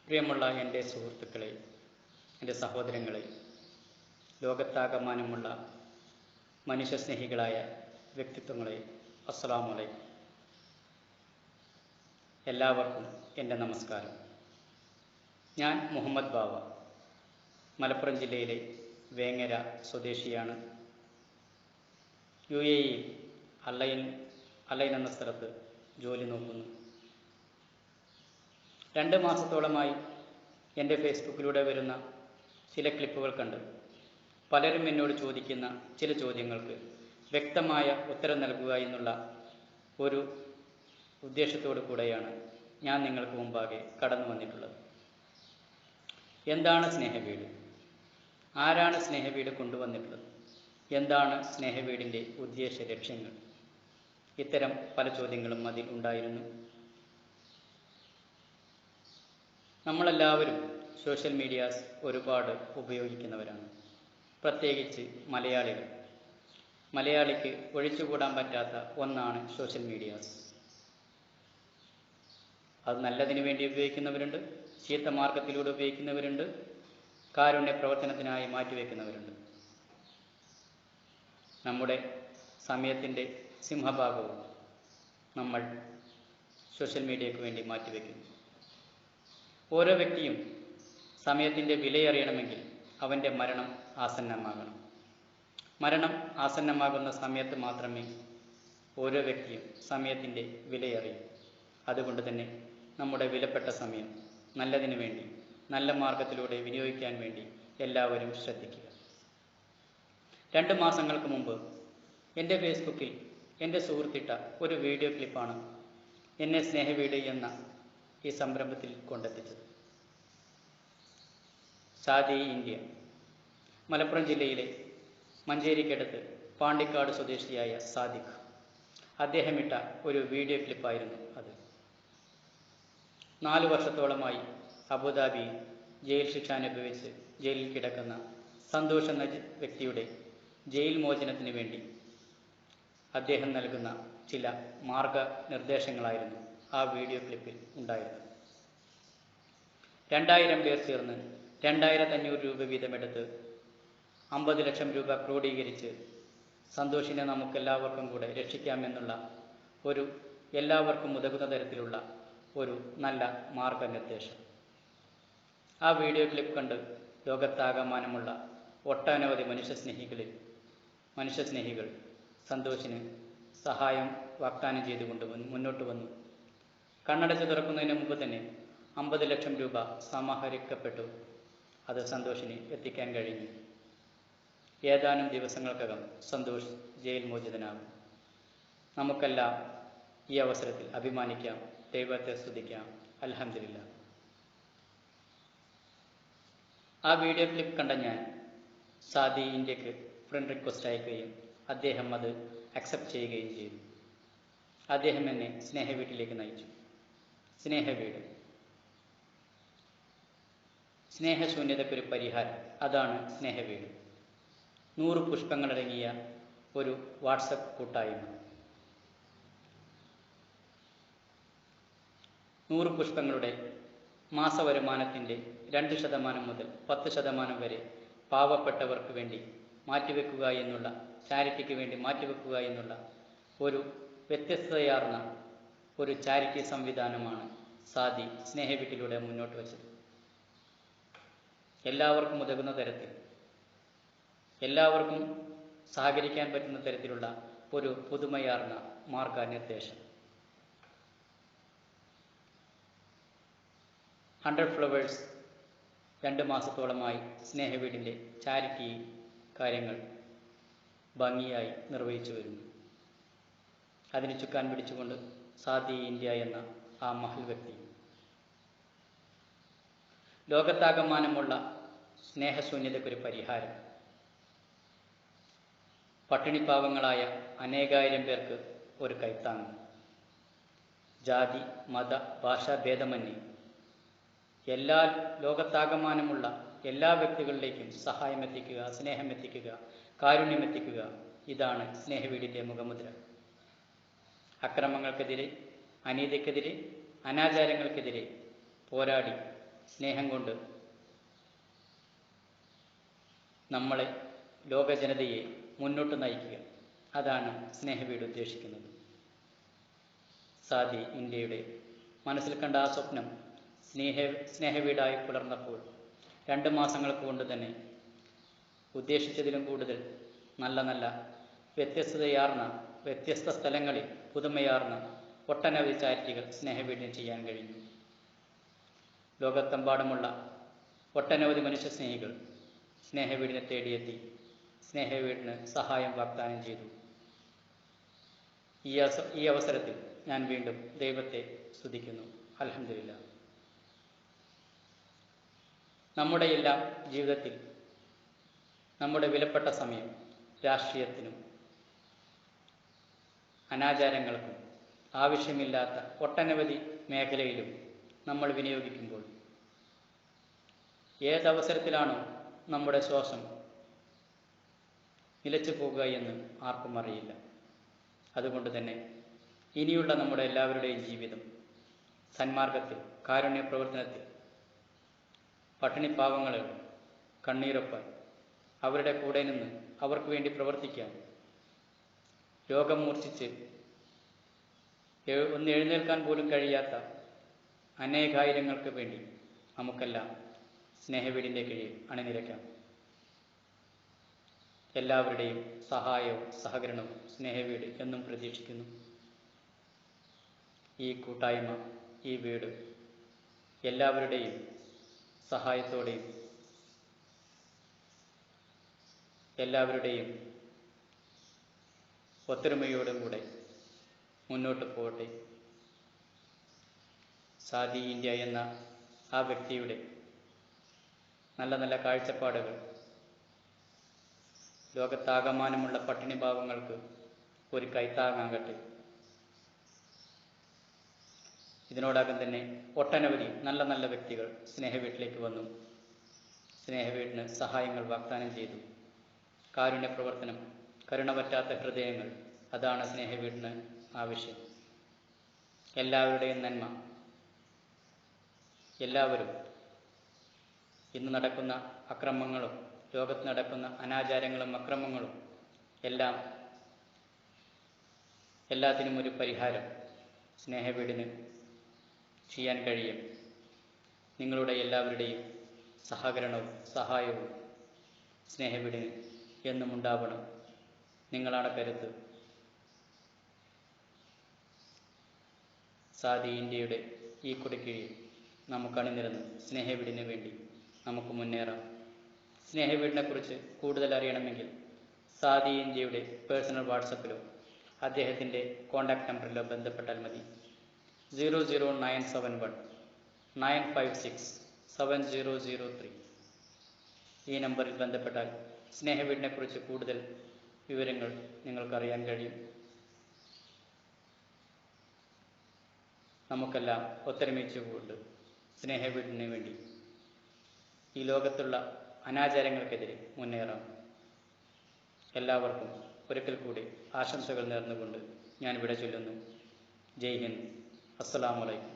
പ്രിയമുള്ള എൻ്റെ സുഹൃത്തുക്കളെ, എൻ്റെ സഹോദരങ്ങളെ, ലോകത്താകമാനമുള്ള മനുഷ്യസ്നേഹികളായ വ്യക്തിത്വങ്ങളെ, അസ്സലാമു അലൈക്കും. എല്ലാവർക്കും എൻ്റെ നമസ്കാരം. ഞാൻ മുഹമ്മദ് ബാവ, മലപ്പുറം ജില്ലയിലെ വേങ്ങര സ്വദേശിയാണ്. UAE അലൈൻ എന്ന സ്ഥലത്ത് ജോലി നോക്കുന്നു. 2 മാസത്തോളമായി എൻ്റെ ഫേസ്ബുക്കിലൂടെ വരുന്ന ചില ക്ലിപ്പുകൾ കണ്ട് പലരും എന്നോട് ചോദിക്കുന്ന ചില ചോദ്യങ്ങൾക്ക് വ്യക്തമായ ഉത്തരം നൽകുക എന്നുള്ള ഒരു ഉദ്ദേശത്തോടു കൂടെയാണ് ഞാൻ നിങ്ങൾക്ക് മുമ്പാകെ കടന്നു വന്നിട്ടുള്ളത്. എന്താണ് സ്നേഹവീട്? ആരാണ് സ്നേഹവീട് കൊണ്ടുവന്നിട്ടുള്ളത്? എന്താണ് സ്നേഹവീടിൻ്റെ ഉദ്ദേശ ലക്ഷ്യങ്ങൾ? ഇത്തരം പല ചോദ്യങ്ങളും അതിൽ ഉണ്ടായിരുന്നു. നമ്മളെല്ലാവരും സോഷ്യൽ മീഡിയാസ് ഒരുപാട് ഉപയോഗിക്കുന്നവരാണ്. പ്രത്യേകിച്ച് മലയാളിക്ക് ഒഴിച്ചുകൂടാൻ പറ്റാത്ത ഒന്നാണ് സോഷ്യൽ മീഡിയാസ്. അത് നല്ലതിന് വേണ്ടി ഉപയോഗിക്കുന്നവരുണ്ട്, ചീത്ത മാർഗത്തിലൂടെ ഉപയോഗിക്കുന്നവരുണ്ട്, കാരുണ്യ പ്രവർത്തനത്തിനായി മാറ്റിവെക്കുന്നവരുണ്ട്. നമ്മുടെ സമയത്തിൻ്റെ സിംഹഭാഗവും നമ്മൾ സോഷ്യൽ മീഡിയയ്ക്ക് വേണ്ടി മാറ്റിവെക്കുന്നു. ഓരോ വ്യക്തിയും സമയത്തിൻ്റെ വിലയറിയണമെങ്കിൽ അവൻ്റെ മരണം ആസന്നമാകണം. മരണം ആസന്നമാകുന്ന സമയത്ത് മാത്രമേ ഓരോ വ്യക്തിയും സമയത്തിൻ്റെ വിലയറിയൂ. അതുകൊണ്ട് തന്നെ നമ്മുടെ വിലപ്പെട്ട സമയം നല്ലതിനു വേണ്ടി, നല്ല മാർഗത്തിലൂടെ വിനിയോഗിക്കാൻ വേണ്ടി എല്ലാവരും ശ്രദ്ധിക്കുക. 2 മാസങ്ങൾക്ക് മുമ്പ് എൻ്റെ ഫേസ്ബുക്കിൽ എൻ്റെ സുഹൃത്തിട്ട ഒരു വീഡിയോ ക്ലിപ്പാണ് എന്നെ സ്നേഹവീട് എന്ന ഈ സംരംഭത്തിൽ കൊണ്ടെത്തിച്ചത്. സാദി ഇന്ത്യ, മലപ്പുറം ജില്ലയിലെ മഞ്ചേരിക്കടുത്ത് പാണ്ടിക്കാട് സ്വദേശിയായ സാദിഖ്, അദ്ദേഹമിട്ട ഒരു വീഡിയോ ക്ലിപ്പായിരുന്നു അത്. 4 വർഷത്തോളമായി അബുദാബി ജയിൽ ശിക്ഷ അനുഭവിച്ച് ജയിലിൽ കിടക്കുന്ന സന്തോഷ് എന്ന വ്യക്തിയുടെ ജയിൽ മോചനത്തിന് വേണ്ടി അദ്ദേഹം നൽകുന്ന ചില മാർഗനിർദ്ദേശങ്ങളായിരുന്നു ആ വീഡിയോ ക്ലിപ്പിൽ ഉണ്ടായിരുന്നത്. 2000 പേർ ചേർന്ന് 2500 രൂപ വീതമെടുത്ത് 50 ലക്ഷം രൂപ ക്രോഡീകരിച്ച് സന്തോഷിനെ നമുക്കെല്ലാവർക്കും കൂടെ രക്ഷിക്കാമെന്നുള്ള ഒരു എല്ലാവർക്കും ഉതകുന്ന തരത്തിലുള്ള ഒരു നല്ല മാർഗനിർദ്ദേശം. ആ വീഡിയോ ക്ലിപ്പ് കണ്ട് ലോകത്താകമാനമുള്ള ഒട്ടനവധി മനുഷ്യസ്നേഹികൾ സന്തോഷിന് സഹായം വാഗ്ദാനം ചെയ്തുകൊണ്ട് മുന്നോട്ട് വന്നു. കണ്ണടച്ച് തുറക്കുന്നതിന് മുമ്പ് തന്നെ 50 ലക്ഷം രൂപ സമാഹരിക്കപ്പെട്ടു. അത് സന്തോഷിന് എത്തിക്കാൻ കഴിഞ്ഞു. ഏതാനും ദിവസങ്ങൾക്കകം സന്തോഷ് ജയിൽ മോചിതനാകും. നമുക്കെല്ലാം ഈ അവസരത്തിൽ അഭിമാനിക്കാം, ദൈവത്തെ സ്തുതിക്കാം. അൽഹംദുലില്ലാ. ആ വീഡിയോ ക്ലിപ്പ് കണ്ട ഞാൻ സാദി ഇന്ത്യക്ക് ഫ്രണ്ട് റിക്വസ്റ്റ് അയക്കുകയും അദ്ദേഹം അത് അക്സെപ്റ്റ് ചെയ്യുകയും ചെയ്തു. അദ്ദേഹം എന്നെ സ്നേഹവീട്ടിലേക്ക് നയിച്ചു. സ്നേഹവീട്, സ്നേഹശൂന്യതയ്ക്കൊരു പരിഹാരം, അതാണ് സ്നേഹവീട്. 100 പുഷ്പങ്ങളടങ്ങിയ ഒരു വാട്സപ്പ് കൂട്ടായ്മ. 100 പുഷ്പങ്ങളുടെ മാസവരുമാനത്തിൻ്റെ 2% മുതൽ 10% വരെ പാവപ്പെട്ടവർക്ക് വേണ്ടി മാറ്റിവെക്കുക എന്നുള്ള, ചാരിറ്റിക്ക് വേണ്ടി മാറ്റിവെക്കുക എന്നുള്ള ഒരു വ്യത്യസ്തതയാർന്ന ഒരു ചാരിറ്റി സംവിധാനമാണ് സാദി സ്നേഹവീട്ടിലൂടെ മുന്നോട്ട് വച്ചത്. എല്ലാവർക്കും ഉതകുന്ന തരത്തിൽ, എല്ലാവർക്കും സഹകരിക്കാൻ പറ്റുന്ന തരത്തിലുള്ള ഒരു പുതുമയാർന്ന മാർഗനിർദ്ദേശം. 100 ഫ്ലവേഴ്സ് 2 മാസത്തോളമായി സ്നേഹവീടിൻ്റെ ചാരിറ്റി കാര്യങ്ങൾ ഭംഗിയായി നിർവഹിച്ചു വരുന്നു. അതിന് ചുക്കാൻ പിടിച്ചുകൊണ്ട് സാദി ഇന്ത്യ എന്ന ആ മഹൽ വ്യക്തി ലോകത്താകമാനമുള്ള സ്നേഹശൂന്യതയ്ക്കൊരു പരിഹാരം, പട്ടിണിപ്പാവങ്ങളായ അനേകായിരം പേർക്ക് ഒരു കൈത്താങ്ങ്, ജാതി മത ഭാഷാ ഭേദമന്യേ ലോകത്താകമാനമുള്ള എല്ലാ വ്യക്തികളിലേക്കും സഹായം എത്തിക്കുക, സ്നേഹം എത്തിക്കുക, കാരുണ്യം എത്തിക്കുക. ഇതാണ് സ്നേഹവീടിൻ്റെ മുഖമുദ്ര. അക്രമങ്ങൾക്കെതിരെ, അനീതിക്കെതിരെ, അനാചാരങ്ങൾക്കെതിരെ പോരാടി സ്നേഹം കൊണ്ട് നമ്മളെ, ലോക ജനതയെ മുന്നോട്ട് നയിക്കുക. അതാണ് സ്നേഹവീട് ഉദ്ദേശിക്കുന്നത്. സാദി ഇന്ത്യയുടെ മനസ്സിൽ കണ്ട ആ സ്വപ്നം സ്നേഹവീടായി പുലർന്നപ്പോൾ 2 മാസങ്ങൾക്ക് കൊണ്ട് തന്നെ ഉദ്ദേശിച്ചതിലും കൂടുതൽ നല്ല നല്ല വ്യത്യസ്ത സ്ഥലങ്ങളിൽ പുതുമയാർന്ന ഒട്ടനവധി ചാരിറ്റികൾ സ്നേഹവീടിന് ചെയ്യാൻ കഴിഞ്ഞു. ലോകത്തെമ്പാടുമുള്ള ഒട്ടനവധി മനുഷ്യസ്നേഹികൾ സ്നേഹവീടിനെ തേടിയെത്തി സ്നേഹവീടിന് സഹായം വാഗ്ദാനം ചെയ്തു. ഈ അവസരത്തിൽ ഞാൻ വീണ്ടും ദൈവത്തെ സ്തുതിക്കുന്നു. അൽഹംദുലില്ലാ. നമ്മുടെ എല്ലാം ജീവിതത്തിൽ നമ്മുടെ വിലപ്പെട്ട സമയം രാഷ്ട്രീയത്തിനും അനാചാരങ്ങൾക്കും ആവശ്യമില്ലാത്ത ഒട്ടനവധി മേഖലയിലും നമ്മൾ വിനിയോഗിക്കുമ്പോൾ ഏതവസരത്തിലാണോ നമ്മുടെ ശ്വാസം നിലച്ചു പോകുക എന്ന് ആർക്കും അറിയില്ല. അതുകൊണ്ട് തന്നെ ഇനിയുള്ള നമ്മുടെ എല്ലാവരുടെയും ജീവിതം സന്മാർഗത്തിൽ, കാരുണ്യ പ്രവർത്തനത്തിൽ, പട്ടിണിപ്പാവങ്ങളെ കണ്ണീരൊപ്പാൻ, അവരുടെ കൂടെ നിന്ന് അവർക്ക് വേണ്ടി പ്രവർത്തിക്കാൻ, രോഗം മൂർച്ഛിച്ച് ഒന്ന് എഴുന്നേൽക്കാൻ പോലും കഴിയാത്ത അനേകായിരങ്ങൾക്ക് വേണ്ടി നമുക്കെല്ലാം സ്നേഹവീടിൻ്റെ കീഴിൽ അണിനിരക്കാം. എല്ലാവരുടെയും സഹായവും സഹകരണവും സ്നേഹവീട് എന്നും പ്രതീക്ഷിക്കുന്നു. ഈ കൂട്ടായ്മ, ഈ വീട് എല്ലാവരുടെയും സഹായത്തോടെയും എല്ലാവരുടെയും ഒത്തൊരുമയോടും കൂടെ മുന്നോട്ട് പോകട്ടെ. സാദി ഇന്ത്യ എന്ന ആ വ്യക്തിയുടെ നല്ല നല്ല കാഴ്ചപ്പാടുകൾ ലോകത്താകമാനമുള്ള പട്ടിണിഭാവങ്ങൾക്ക് ഒരു കൈത്താങ്ങാകട്ടെ. ഇതിനോടകം തന്നെ ഒട്ടനവധി നല്ല നല്ല വ്യക്തികൾ സ്നേഹവീട്ടിലേക്ക് വന്നു, സ്നേഹവീടിന് സഹായങ്ങൾ വാഗ്ദാനം ചെയ്തു. കാരുണ്യ പ്രവർത്തനം, കരുണ പറ്റാത്ത ഹൃദയങ്ങൾ, അതാണ് സ്നേഹവീടിന് ആവശ്യം. എല്ലാവരുടെയും നന്മ, എല്ലാവരും ഇന്ന് നടക്കുന്ന അക്രമങ്ങളും ലോകത്ത് നടക്കുന്ന അനാചാരങ്ങളും അക്രമങ്ങളും എല്ലാത്തിനും ഒരു പരിഹാരം സ്നേഹവീടിന് ചെയ്യാൻ കഴിയും. നിങ്ങളുടെ എല്ലാവരുടെയും സഹകരണവും സഹായവും സ്നേഹവീടിന് എന്നും ഉണ്ടാവണം. നിങ്ങളാണ് കരുത്ത്. സാദി ഇന്ത്യയുടെ ഈ കൊടിക്കീഴിൽ നമുക്ക് അണിനിരന്ന് സ്നേഹവീടിന് വേണ്ടി നമുക്ക് മുന്നേറാം. സ്നേഹവീടിനെ കുറിച്ച് കൂടുതൽ അറിയണമെങ്കിൽ സാദി ഇന്ത്യയുടെ പേഴ്സണൽ വാട്സപ്പിലോ അദ്ദേഹത്തിൻ്റെ കോൺടാക്റ്റ് നമ്പറിലോ ബന്ധപ്പെട്ടാൽ മതി. 00971 956 7003. ഈ നമ്പറിൽ ബന്ധപ്പെട്ടാൽ സ്നേഹവീടിനെ കുറിച്ച് കൂടുതൽ വിവരങ്ങൾ നിങ്ങൾക്കറിയാൻ കഴിയും. നമുക്കെല്ലാം ഒത്തൊരുമിച്ചുകൊണ്ട് സ്നേഹവീടിന് വേണ്ടി ഈ ലോകത്തുള്ള അനാചാരങ്ങൾക്കെതിരെ മുന്നേറാം. എല്ലാവർക്കും ഒരിക്കൽ കൂടി ആശംസകൾ നേർന്നുകൊണ്ട് ഞാൻ വിട ചൊല്ലുന്നു. ജയ് ഹിന്ദ്. അസ്സലാമു അലൈക്കും.